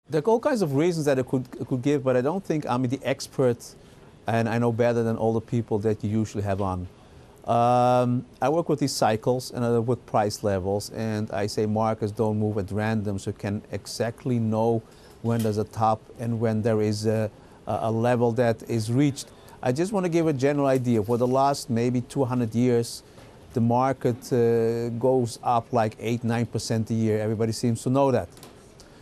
There are all kinds of reasons that I could give, but I don't think I'm the expert and I know better than all the people that you usually have on. I work with these cycles and I work with price levels, and I say markets don't move at random, so you can exactly know when there's a top and when there is a level that is reached. I just want to give a general idea. For the last maybe 200 years, the market goes up like 8–9% a year. Everybody seems to know that.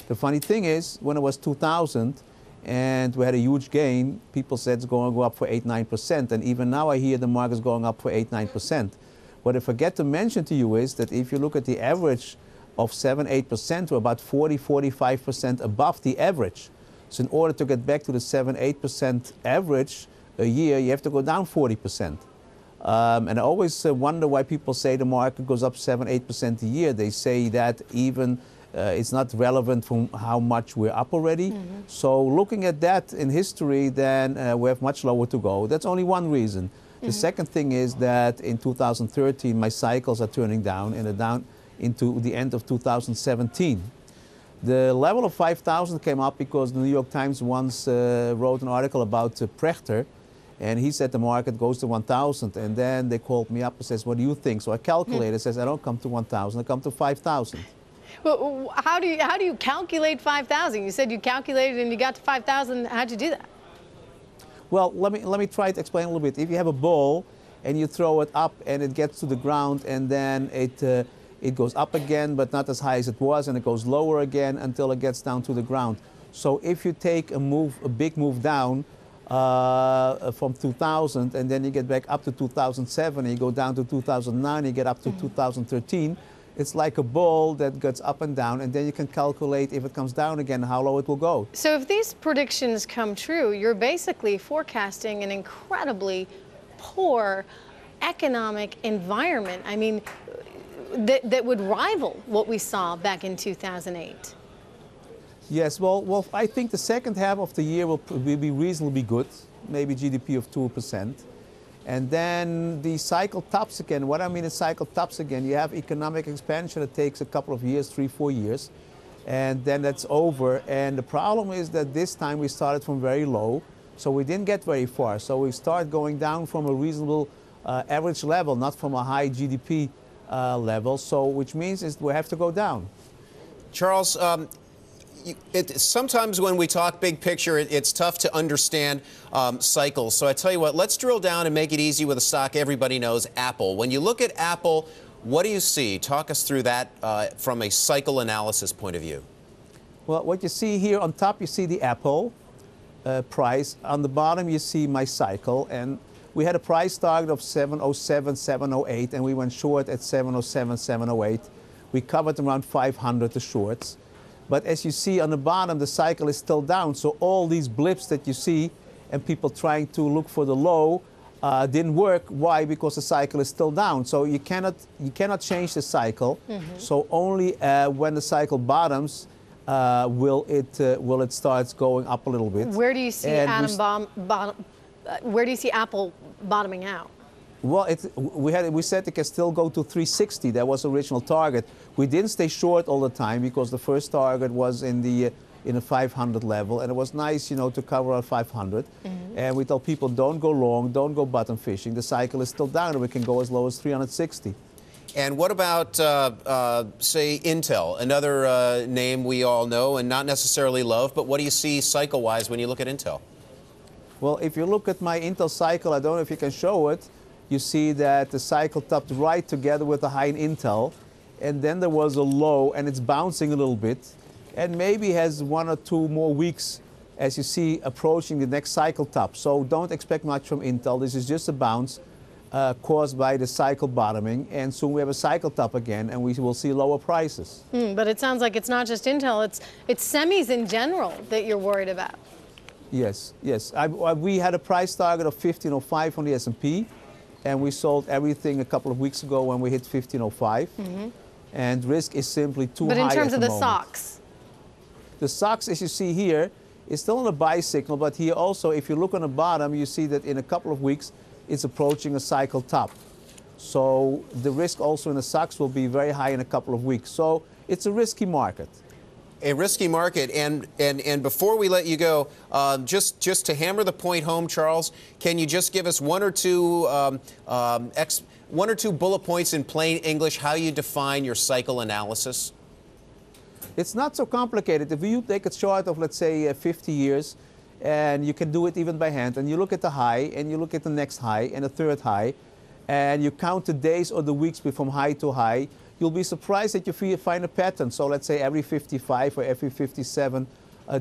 The funny thing is, when it was 2000 and we had a huge gain, people said it's going to go up for 8–9%. And even now I hear the market's going up for 8–9%. What I forget to mention to you is that if you look at the average of 7–8%, we're about 40–45% above the average. So in order to get back to the 7–8% average a year, you have to go down 40%. And I always wonder why people say the market goes up 7–8% a year. They say that even it's not relevant from how much we're up already. Mm-hmm. So looking at that in history, then we have much lower to go. That's only one reason. Mm-hmm. The second thing is that in 2013, my cycles are turning down, and they're down into the end of 2017. The level of 5,000 came up because the New York Times once wrote an article about Prechter, and he said the market goes to 1,000, and then they called me up and says, what do you think? So I calculated, says I don't come to 1,000, I come to 5,000. Well, how do you calculate 5,000? You said you calculated and you got to 5,000. How'd you do that? Well, let me try to explain a little bit. If you have a ball and you throw it up and it gets to the ground, and then it goes up again, but not as high as it was, and it goes lower again until it gets down to the ground. So if you take a big move down from 2000, and then you get back up to 2007, and you go down to 2009, you get up to 2013, it's like a ball that gets up and down, and then you can calculate if it comes down again, how low it will go. So if these predictions come true, you're basically forecasting an incredibly poor economic environment. I mean, that would rival what we saw back in 2008. Yes, well, I think the second half of the year will be reasonably good, maybe GDP of 2%. And then the cycle tops again. What I mean is cycle tops again. You have economic expansion that takes a couple of years, 3–4 years, and then that's over. And the problem is that this time we started from very low, so we didn't get very far. So we start going down from a reasonable average level, not from a high GDP level, so which means is we have to go down. Charles, sometimes when we talk big picture, it's tough to understand cycles. So I tell you what, let's drill down and make it easy with a stock everybody knows, Apple. When you look at Apple, what do you see? Talk us through that from a cycle analysis point of view. Well, what you see here on top, you see the Apple price. On the bottom, you see my cycle. And we had a price target of 707, 708, and we went short at 707, 708. We covered around 500, the shorts. But as you see on the bottom, the cycle is still down. So all these blips that you see and people trying to look for the low didn't work. Why? Because the cycle is still down. So you cannot change the cycle. Mm-hmm. So only when the cycle bottoms will it start going up a little bit. Where do you see where do you see Apple bottoming out? Well, we said it can still go to 360. That was the original target. We didn't stay short all the time because the first target was in the 500 level, and it was nice, you know, to cover our 500. Mm-hmm. And we told people, don't go long, don't go bottom fishing. The cycle is still down, and we can go as low as 360. And what about, say, Intel, another name we all know and not necessarily love, but what do you see cycle-wise when you look at Intel? Well, if you look at my Intel cycle, I don't know if you can show it. You see that the cycle topped right together with the high in Intel, and then there was a low, and it's bouncing a little bit, and maybe has 1 or 2 more weeks, as you see, approaching the next cycle top. So don't expect much from Intel. This is just a bounce caused by the cycle bottoming, and soon we have a cycle top again, and we will see lower prices. But it sounds like it's not just Intel, it's semis in general that you're worried about. Yes, yes. We had a price target of 1505 on the S&P. And we sold everything a couple of weeks ago when we hit 1505. Mm-hmm. And risk is simply too high. But in terms of the moment. stocks? The stocks, as you see here, is still on a buy signal. But here also, if you look on the bottom, you see that in a couple of weeks, it's approaching a cycle top. So the risk also in the stocks will be very high in a couple of weeks. So it's a risky market. a risky market. And before we let you go, just to hammer the point home, Charles, can you just give us one or two bullet points in plain English how you define your cycle analysis? It's not so complicated. If you take a chart of, let's say, 50 years, and you can do it even by hand, and you look at the high, and you look at the next high, and the third high, and you count the days or the weeks from high to high, you'll be surprised that you find a pattern. So let's say every 55 or every 57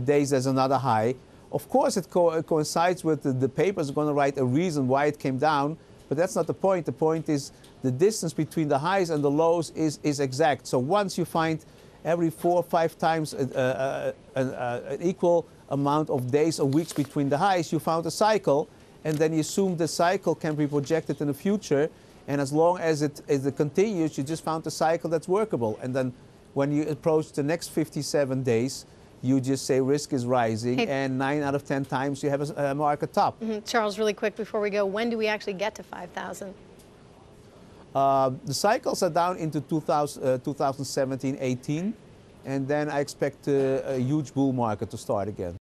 days there's another high. Of course, it coincides with the paper's going to write a reason why it came down, but that's not the point. The point is the distance between the highs and the lows is exact. So once you find every 4 or 5 times an equal amount of days or weeks between the highs, you found a cycle, and then you assume the cycle can be projected in the future, and as long as it continues, you just found a cycle that's workable. And then when you approach the next 57 days, you just say risk is rising, and 9 out of 10 times you have a market top. Charles, really quick before we go, when do we actually get to 5,000? The cycles are down into 2017-18, and then I expect a huge bull market to start again.